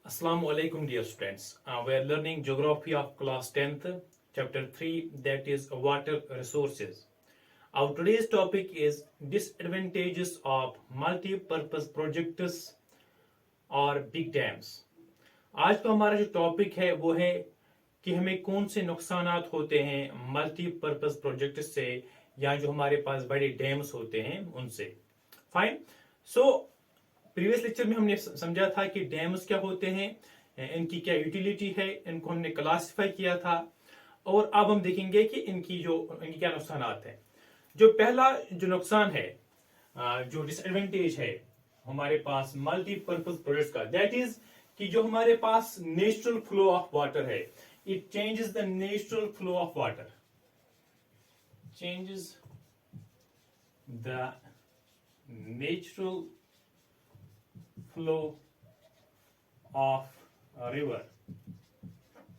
Assalamu alaikum, dear students. We are learning geography of class 10th, chapter 3, that is water resources. Our today's topic is disadvantages of multi-purpose projects और big dams. आज का हमारा जो topic है वो है कि हमें कौन से नुकसानात होते हैं मल्टीपर्पज प्रोजेक्ट से या जो हमारे पास बड़े डैम्स होते हैं उनसे. फाइन. सो प्रीवियस लेक्चर में हमने समझा था कि डैम्स क्या होते हैं, इनकी क्या यूटिलिटी है, इनको हमने क्लासिफाई किया था और अब हम देखेंगे कि इनकी क्या नुकसानात हैं. जो पहला जो नुकसान है, जो डिसएडवांटेज है हमारे पास मल्टीपर्पज प्रोजेक्ट्स का, दैट इज कि जो हमारे पास नेचुरल फ्लो ऑफ वाटर है, it changes the natural flow of water, changes the natural flow of river.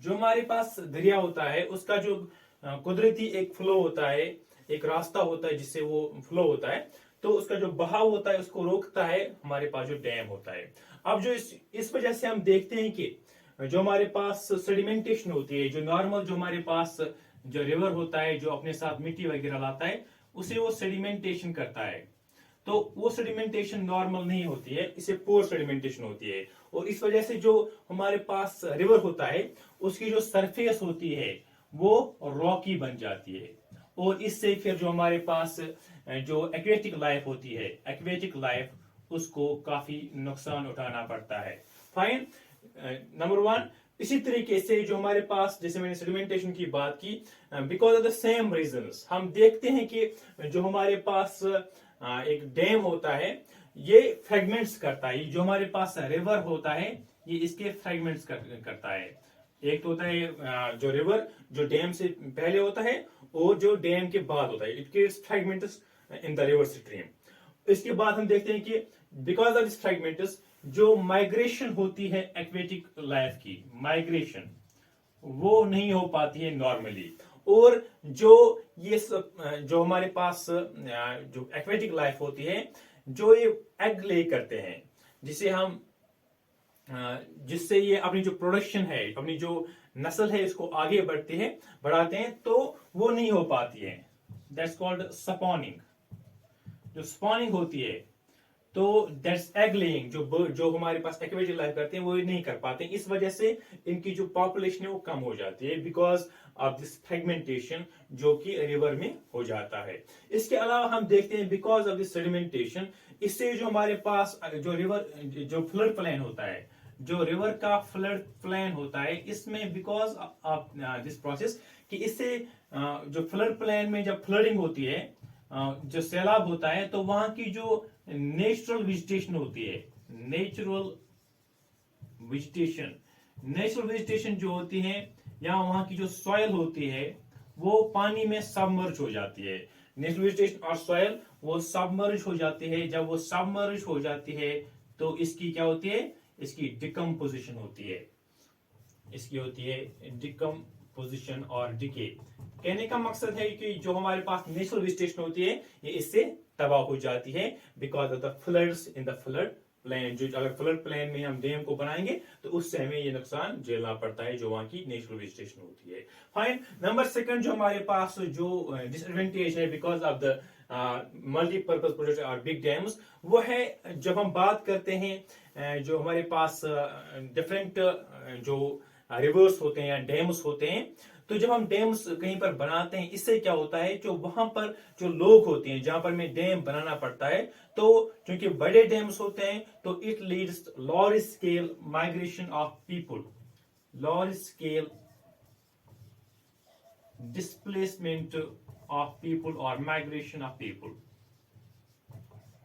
जो हमारे पास दरिया होता है उसका जो कुदरती एक फ्लो होता है, एक रास्ता होता है जिससे वो फ्लो होता है, तो उसका जो बहाव होता है उसको रोकता है हमारे पास जो डैम होता है. अब जो इस वजह से हम देखते हैं कि जो हमारे पास सेडिमेंटेशन होती है, जो नॉर्मल जो हमारे पास जो रिवर होता है जो अपने साथ मिट्टी वगैरह लाता है उसे वो सेडिमेंटेशन करता है, तो वो सेडिमेंटेशन नॉर्मल नहीं होती है, इसे पोर सेडिमेंटेशन होती है. और इस वजह से जो हमारे पास रिवर होता है उसकी जो सरफेस होती है वो रॉकी बन जाती है और इससे फिर जो हमारे पास जो एक्वेटिक लाइफ होती है, एक्वेटिक लाइफ उसको काफी नुकसान उठाना पड़ता है. फाइन. Number one. इसी तरीके से जो हमारे पास, जैसे मैंने सेडिमेंटेशन की बात की, because of the same reasons हम देखते हैं कि जो हमारे पास एक डैम होता है ये फ्रेगमेंट्स करता है. जो हमारे पास रिवर होता है ये इसके फ्रेगमेंट्स करता है. एक तो होता है जो रिवर जो डैम से पहले होता है और जो डैम के बाद होता है, it creates fragments in the river stream. इसके बाद हम देखते हैं कि बिकॉज ऑफ दिस फ्रेगमेंट्स जो माइग्रेशन होती है एक्वेटिक लाइफ की, माइग्रेशन वो नहीं हो पाती है नॉर्मली. और जो ये जो हमारे पास जो एक्वेटिक लाइफ होती है जो ये एग ले करते हैं, जिसे हम जिससे ये अपनी जो प्रोडक्शन है, अपनी जो नस्ल है इसको आगे बढ़ाते हैं, तो वो नहीं हो पाती है. That's called spawning. जो स्पॉनिंग होती है तो दैट्स एग लेइंग, जो हमारे पास एक्वेटिक लाइफ करते हैं वो नहीं कर पाते. इस वजह से इनकी जो पॉपुलेशन है वो कम हो जाती है बिकॉज ऑफ दिस फ्रेगमेंटेशन जो कि रिवर में हो जाता है. इसके अलावा हम देखते हैं बिकॉज ऑफ दिस सेडिमेंटेशन, इससे जो हमारे पास जो रिवर जो फ्लड प्लेन होता है, जो रिवर का फ्लड प्लेन होता है, इसमें बिकॉज ऑफ दिस प्रोसेस कि इससे जो फ्लड प्लेन में जब फ्लडिंग होती है, जो सैलाब होता है, तो वहां की जो नेचुरल वेजिटेशन होती है, नेचुरल वेजिटेशन जो होती है या वहां की जो सॉइल होती है वो पानी में सबमर्ज हो जाती है. नेचुरल वेजिटेशन और सॉइल वो सबमर्ज हो जाती है. जब वो सबमर्ज हो जाती है तो इसकी क्या होती है, इसकी डिकम्पोजिशन होती है, इसकी होती है डिकम्पोजिशन और डिके. कहने का मकसद है कि जो हमारे पास नेचुरल वेजिटेशन होती है ये इससे तबाह हो जाती है because of the floods in the flood plain. जो अगर फ्लड प्लेन में हम डैम को बनाएंगे तो उससे हमें ये नुकसान झेलना पड़ता है जो वहां की नेचुरल वेजिटेशन होती है. फाइन. नंबर सेकंड जो हमारे पास जो डिसएडवांटेज है because of the multipurpose project और बिग डैम्स, वो है जब हम बात करते हैं जो हमारे पास डिफरेंट जो रिवर्स होते हैं या डैम्स होते हैं, तो जब हम डैम्स कहीं पर बनाते हैं इससे क्या होता है, जो वहां पर जो लोग होते हैं जहां पर हमें डैम बनाना पड़ता है, तो क्योंकि बड़े डैम्स होते हैं तो it leads large scale migration of people, large scale displacement of people और माइग्रेशन ऑफ पीपल.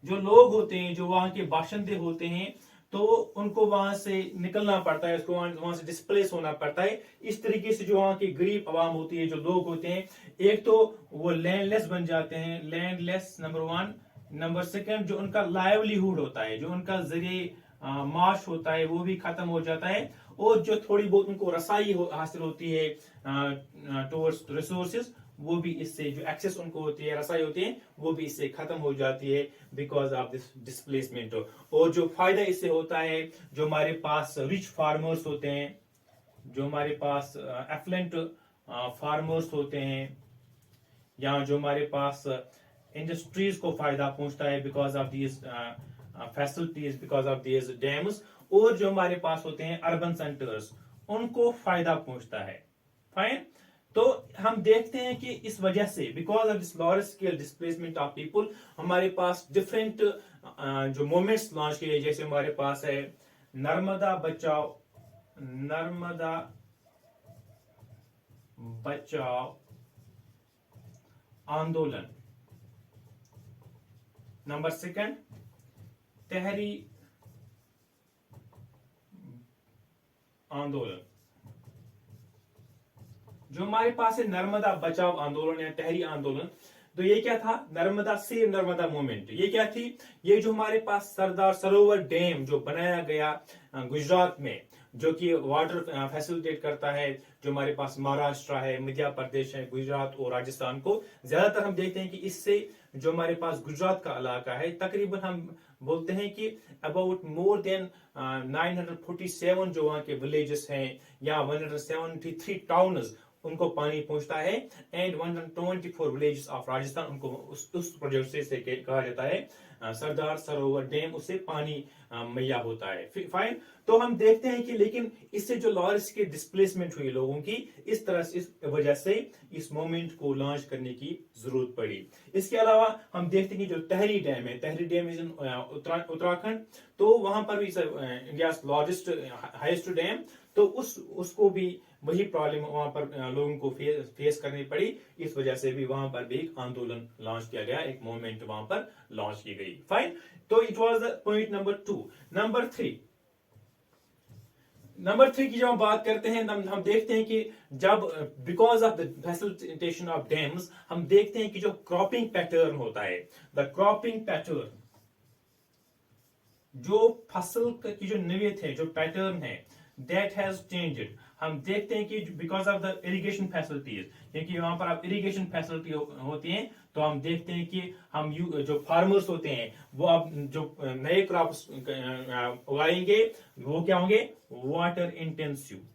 जो लोग होते हैं, जो वहां के बाशिंदे होते हैं, तो उनको वहां से निकलना पड़ता है, उसको वहां से डिस्प्लेस होना पड़ता है. इस तरीके से जो वहां की गरीब आवाम होती है, जो लोग होते हैं, एक तो वो लैंडलेस बन जाते हैं, landless number one. Number second जो उनका लाइवलीहुड होता है, जो उनका जरिए माश होता है वो भी खत्म हो जाता है. और जो थोड़ी बहुत उनको रसाई हासिल होती है टुवर्ड्स रिसोर्सेज वो भी इससे जो एक्सेस उनको होती है, रसाई होती है, वो भी इससे खत्म हो जाती है बिकॉज ऑफ दिस डिस्प्लेसमेंट। और जो फायदा इससे होता है, जो हमारे पास रिच फार्मर्स होते हैं, जो हमारे पास एफ्लुएंट फार्मर्स होते हैं, या जो हमारे पास इंडस्ट्रीज को फायदा पहुंचता है because of these facilities, because of these dams, और जो हमारे पास होते हैं अर्बन सेंटर्स, उनको फायदा पहुंचता है। फाइन। तो हम देखते हैं कि इस वजह से because of this large scale displacement of people हमारे पास डिफरेंट जो मूवमेंट्स लॉन्च किए, जैसे हमारे पास है नर्मदा बचाओ, नर्मदा बचाओ आंदोलन। नंबर सेकंड, तहरी आंदोलन। जो हमारे पास है नर्मदा बचाओ आंदोलन या तहरी आंदोलन, तो ये क्या था? नर्मदा से नर्मदा मूवमेंट। ये क्या थी? ये जो हमारे पास सरदार सरोवर डैम जो बनाया गया गुजरात में, जो कि वाटर फैसिलिटेट करता है, जो हमारे पास महाराष्ट्र है, मध्य प्रदेश है, गुजरात और राजस्थान को, ज्यादातर हम देखते हैं कि इससे जो हमारे पास गुजरात का इलाका है, तकरीबन हम बोलते हैं कि अबाउट मोर देन 947 जो वहां के विलेजेस हैं, या 173 टाउन्स, उनको पानी पहुंचता है, एंड 124 विलेजेस ऑफ राजस्थान, उनको उस प्रोजेक्ट से कहा जाता है सरदार सरोवर डैम, उससे पानी मुहैया होता है। फाइन। तो हम देखते हैं कि लेकिन इससे जो लार्ज के डिस्प्लेसमेंट हुई लोगों की, इस तरह से, इस वजह से इस मूवमेंट को लॉन्च करने की जरूरत पड़ी। इसके अलावा हम देखते हैं कि जो तहरी डैम है, तहरी डैम इज इन उत्तराखंड, तो वहां पर भी इंडिया लार्जेस्ट हाईएस्ट डैम, तो उसको भी वही प्रॉब्लम वहां पर लोगों को फेस करनी पड़ी। इस वजह से भी वहां पर भी एक आंदोलन लॉन्च किया गया, एक मूवमेंट वहां पर लॉन्च की गई। फाइन। तो it was the point number 2। Number 3, की जब हम बात करते हैं, हम देखते हैं कि जब because of the facilitation of dams, हम देखते हैं कि जो क्रॉपिंग पैटर्न होता है, द क्रॉपिंग पैटर्न, जो फसल की जो नवियत है, जो पैटर्न है, दैट हैज चेंज्ड। हम देखते हैं कि because of the irrigation facilities, क्योंकि वहां पर आप इरिगेशन फैसिलिटी होती है, तो हम देखते हैं कि हम जो फार्मर्स होते हैं, वो अब जो नए क्रॉप्स उगाएंगे, वो क्या होंगे? Water intensive,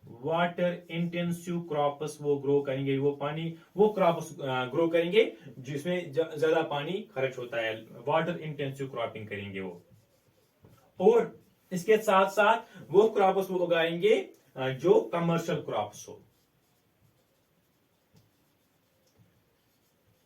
water intensive crops वो ग्रो करेंगे, वो क्रॉप्स ग्रो करेंगे जिसमें ज्यादा पानी खर्च होता है, वाटर इंटेंसिव क्रॉपिंग करेंगे वो। और इसके साथ साथ वो क्रॉप्स वो उगाएंगे जो कमर्शियल क्रॉप्स हो,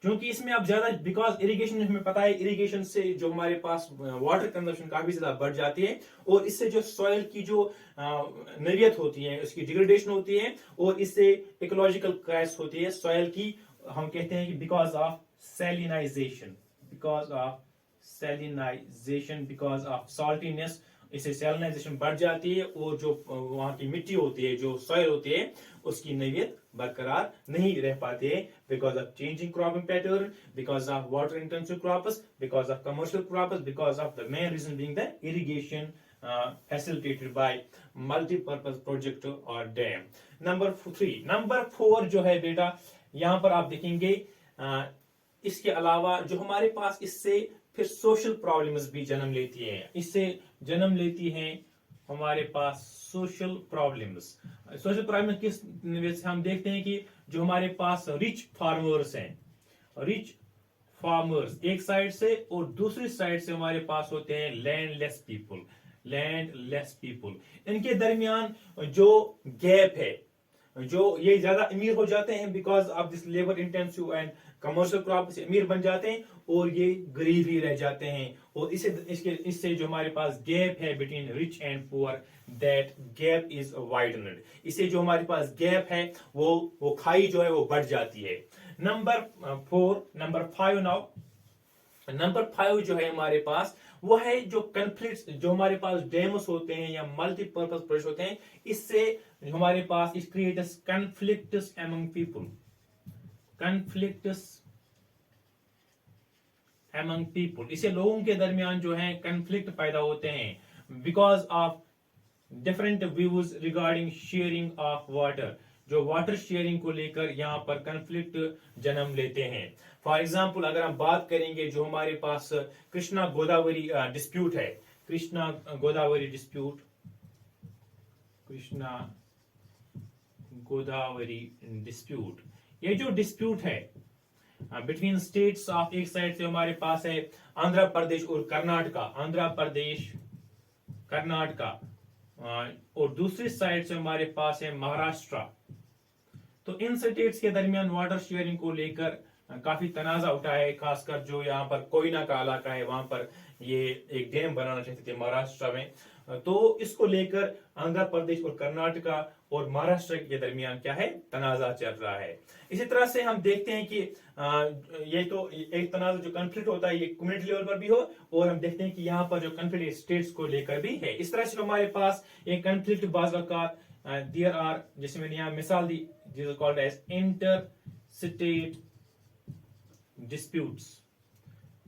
क्योंकि इसमें अब ज्यादा, बिकॉज इरिगेशन, हमें पता है इरिगेशन से जो हमारे पास वाटर कंजप्शन काफी ज्यादा बढ़ जाती है, और इससे जो सॉइल की जो नवियत होती है, उसकी डिग्रेडेशन होती है, और इससे इकोलॉजिकल क्रैश होती है सॉइल की। हम कहते हैं कि because of salinization, because of saltiness, इससे सैलिनाइजेशन बढ़ जाती है, और जो वहां की मिट्टी होती है, जो सॉइल होती है, उसकी नवियत बरकरार नहीं रह पाती है, because of changing cropping pattern, because of water intensive crops, because of commercial crops, because of the main reason being the irrigation facilitated by multi-purpose project or dam. Number 3, number 4 जो है बेटा, यहां पर आप देखेंगे इसके अलावा जो हमारे पास इससे फिर सोशल प्रॉब्लम्स भी जन्म लेती है, इससे जन्म लेती हैं हमारे पास सोशल प्रॉब्लम्स। सोशल प्रॉब्लम किस वजह से? हम देखते हैं कि जो हमारे पास रिच फार्मर्स हैं, रिच फार्मर्स एक साइड से, और दूसरी साइड से हमारे पास होते हैं लैंडलेस पीपल, इनके दरमियान जो गैप है, जो ये ज्यादा अमीर हो जाते हैं because of this labour intensive and commercial crop से अमीर बन जाते हैं, और ये गरीब ही रह जाते हैं। और इससे जो हमारे पास गैप है between rich and poor, that gap is widened. इससे जो हमारे पास गैप है, वो खाई जो है वो बढ़ जाती है। नंबर 5 नाउ, नंबर 5 जो है हमारे पास, वो है जो कन्फ्लिक्ट, जो हमारे पास डैम्स होते हैं या मल्टीपर्पज प्रोजेक्ट होते हैं, इससे हमारे पास it creates conflicts among people, इससे लोगों के दरमियान जो है कन्फ्लिक्ट पैदा होते हैं, because of different views regarding sharing of water. जो वाटर शेयरिंग को लेकर यहाँ पर कंफ्लिक्ट जन्म लेते हैं। फॉर एग्जाम्पल अगर हम बात करेंगे जो हमारे पास कृष्णा गोदावरी डिस्प्यूट है, कृष्णा गोदावरी डिस्प्यूट, कृष्णा गोदावरी डिस्प्यूट, ये जो डिस्प्यूट है बिटवीन स्टेट्स ऑफ, एक साइड से हमारे पास है आंध्र प्रदेश और कर्नाटका, आंध्र प्रदेश कर्नाटका, और दूसरी साइड से हमारे पास है महाराष्ट्र। तो इन स्टेट्स के दरमियान वाटर शेयरिंग को लेकर काफी तनाजा उठा है, खासकर जो यहाँ पर कोयना का इलाका है वहां पर ये एक डैम बनाना चाहते थे महाराष्ट्र में। तो इसको लेकर आंध्र प्रदेश और कर्नाटका और महाराष्ट्र के दरमियान क्या है, तनाजा चल रहा है। इसी तरह से हम देखते हैं कि ये तो एक तनाजा जो कॉन्फ्लिक्ट होता है ये कम्युनिटी लेवल पर भी हो, और हम देखते हैं कि यहाँ पर जो कॉन्फ्लिक्ट स्टेट्स को लेकर भी है। इस तरह से हमारे पास एक कॉन्फ्लिक्ट बाज़ औक़ात देयर आर, जैसे मैंने यहाँ मिसाल दी, जिस called as inter state disputes,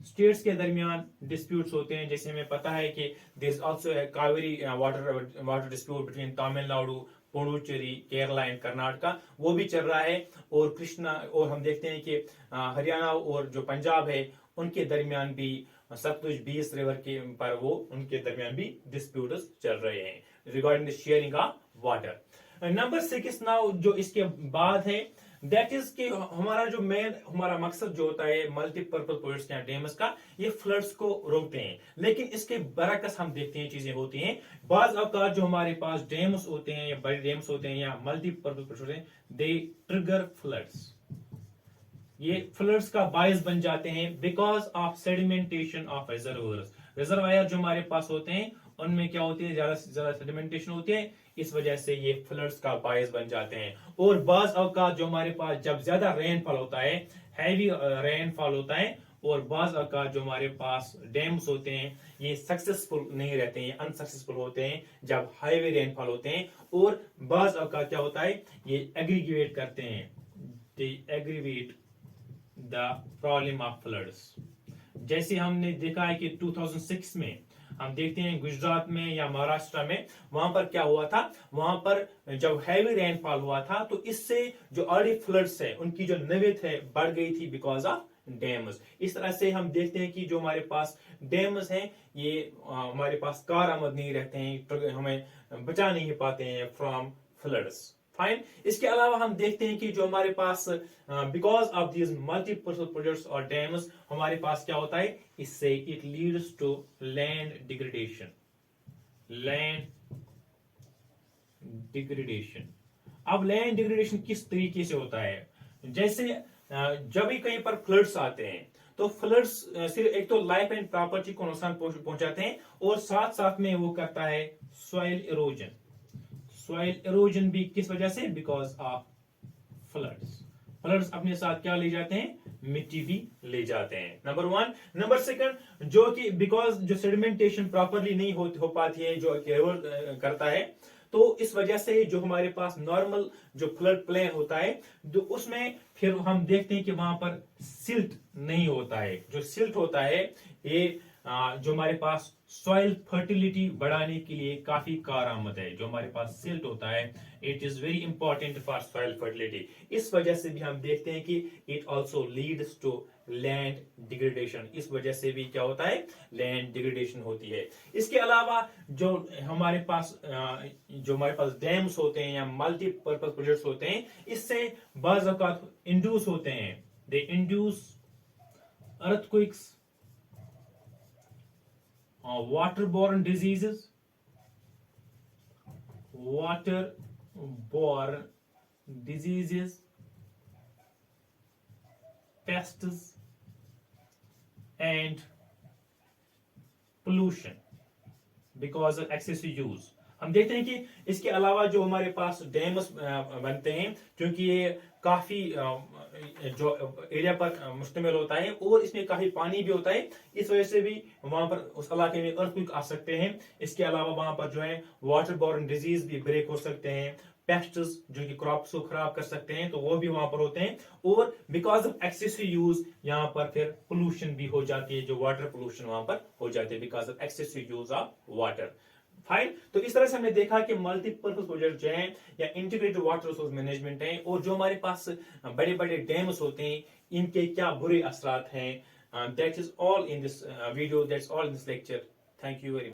states के दरमियान डिस्प्यूट्स होते हैं। जैसे हमें पता है कि there is also Kaveri water dispute between Tamil Nadu, Puducherry, Kerala and Karnataka, वो भी चल रहा है। और कृष्णा, और हम देखते हैं कि हरियाणा और जो पंजाब है उनके दरमियान भी सतलुज 20 रिवर के पर वो उनके दरमियान भी डिस्प्यूट्स चल रहे हैं regarding the sharing of water. Number 6 now जो इसके बाद है दैट इज कि हमारा जो मेन हमारा मकसद जो होता है मल्टीपर्पज प्रोजेक्ट्स या डैम्स का, ये फ्लड्स को रोकते हैं। लेकिन इसके बरअक्स हम देखते हैं चीजें होती हैं, बाज औकात जो हमारे पास डैम्स होते हैं या बड़े डैम्स होते हैं या मल्टीपर्पज प्रोजेक्ट्स होते हैं, दे ट्रिगर फ्लड्स, ये फ्लड्स का बायस बन जाते हैं because of sedimentation of reservoirs. Reservoir जो हमारे पास होते हैं उनमें क्या होती है, ज्यादा से ज्यादा सेडिमेंटेशन होती है, इस वजह से ये फ्लड्स का बायस बन जाते हैं। और बाज औकात जो हमारे पास जब ज्यादा रेनफॉल होता है, हैवी रेनफॉल होता है, और बाज औकात जो हमारे पास डैम्स होते हैं ये सक्सेसफुल नहीं रहते हैं, अनसक्सेसफुल होते हैं जब हाईवे रेनफॉल होते हैं। और बाज औकात क्या होता है, ये एग्रीगेट करते हैं, they aggregate the problem of floods. जैसे हमने देखा है कि 2006 में हम देखते हैं गुजरात में या महाराष्ट्र में, वहां पर क्या हुआ था, वहां पर जब हैवी रेनफॉल हुआ था तो इससे जो अर्ली फ्लड्स है उनकी जो नवेत है बढ़ गई थी बिकॉज ऑफ डैम्स। इस तरह से हम देखते हैं कि जो हमारे पास डैम्स हैं ये हमारे पास कारआमद नहीं रहते हैं, हमें बचा नहीं पाते हैं फ्रॉम फ्लड्स। फाइन। इसके अलावा हम देखते हैं कि जो हमारे पास because of these multipurpose projects और डैम्स हमारे पास क्या होता है, इससे it leads to land degradation, land degradation. अब लैंड डिग्रेडेशन किस तरीके से होता है, जैसे जब भी कहीं पर फ्लड्स आते हैं तो फ्लड्स सिर्फ एक तो लाइफ एंड प्रॉपर्टी को नुकसान पहुंचाते हैं, और साथ साथ में वो करता है सॉइल इरोजन। सॉइल इरोजन भी किस वजह से, बिकॉज ऑफ फ्लड्स। फ्लड्स अपने साथ क्या ले जाते हैं, मिट्टी भी ले जाते हैं, नंबर 1। नंबर 2 जो कि बिकॉज जो सेडिमेंटेशन प्रॉपरली नहीं हो पाती है जो रिवर करता है, तो इस वजह से जो हमारे पास नॉर्मल जो फ्लड प्लेन होता है जो उसमें फिर हम देखते हैं कि वहां पर सिल्ट नहीं होता है। जो सिल्ट होता है ये जो हमारे पास सॉइल फर्टिलिटी बढ़ाने के लिए काफी कारआमद है। जो हमारे पास सिल्ट होता है it is very important for soil fertility. इस वजह से भी हम देखते हैं कि it also leads to land degradation. इस वजह से भी क्या होता है, लैंड डिग्रेडेशन होती है। इसके अलावा जो हमारे पास डैम्स होते हैं या मल्टीपर्पज प्रोजेक्ट्स होते हैं, इससे बाज़ औक़ात इंड्यूस होते हैं, दे induce earthquakes, waterborne diseases, pests and pollution because of excessive use। हम देखते हैं कि इसके अलावा जो हमारे पास डैम्स बनते हैं, क्योंकि ये काफी जो एरिया पर मुश्तमिल होता है और इसमें काफी पानी भी होता है, इस वजह से भी वहां पर उस इलाके में अर्थक्वेक आ सकते हैं। इसके अलावा वहां पर जो है वाटर बॉर्न डिजीज भी ब्रेक हो सकते हैं, पेस्ट्स जो कि क्रॉप्स को खराब कर सकते हैं, तो वो भी वहां पर होते हैं। और बिकॉज ऑफ एक्सेसिव यूज यहाँ पर फिर पोल्यूशन भी हो जाती है, जो वाटर पोल्यूशन वहां पर हो जाती है because of excessive use of water. Fine. तो इस तरह से हमने देखा कि मल्टीपर्पज प्रोजेक्ट जो है या इंटीग्रेटेड वाटर रिसोर्स मैनेजमेंट है, और जो हमारे पास बड़े बड़े डैम्स होते हैं इनके क्या बुरे असरात हैं। That is all in this video, that's all in this lecture. Thank you very much.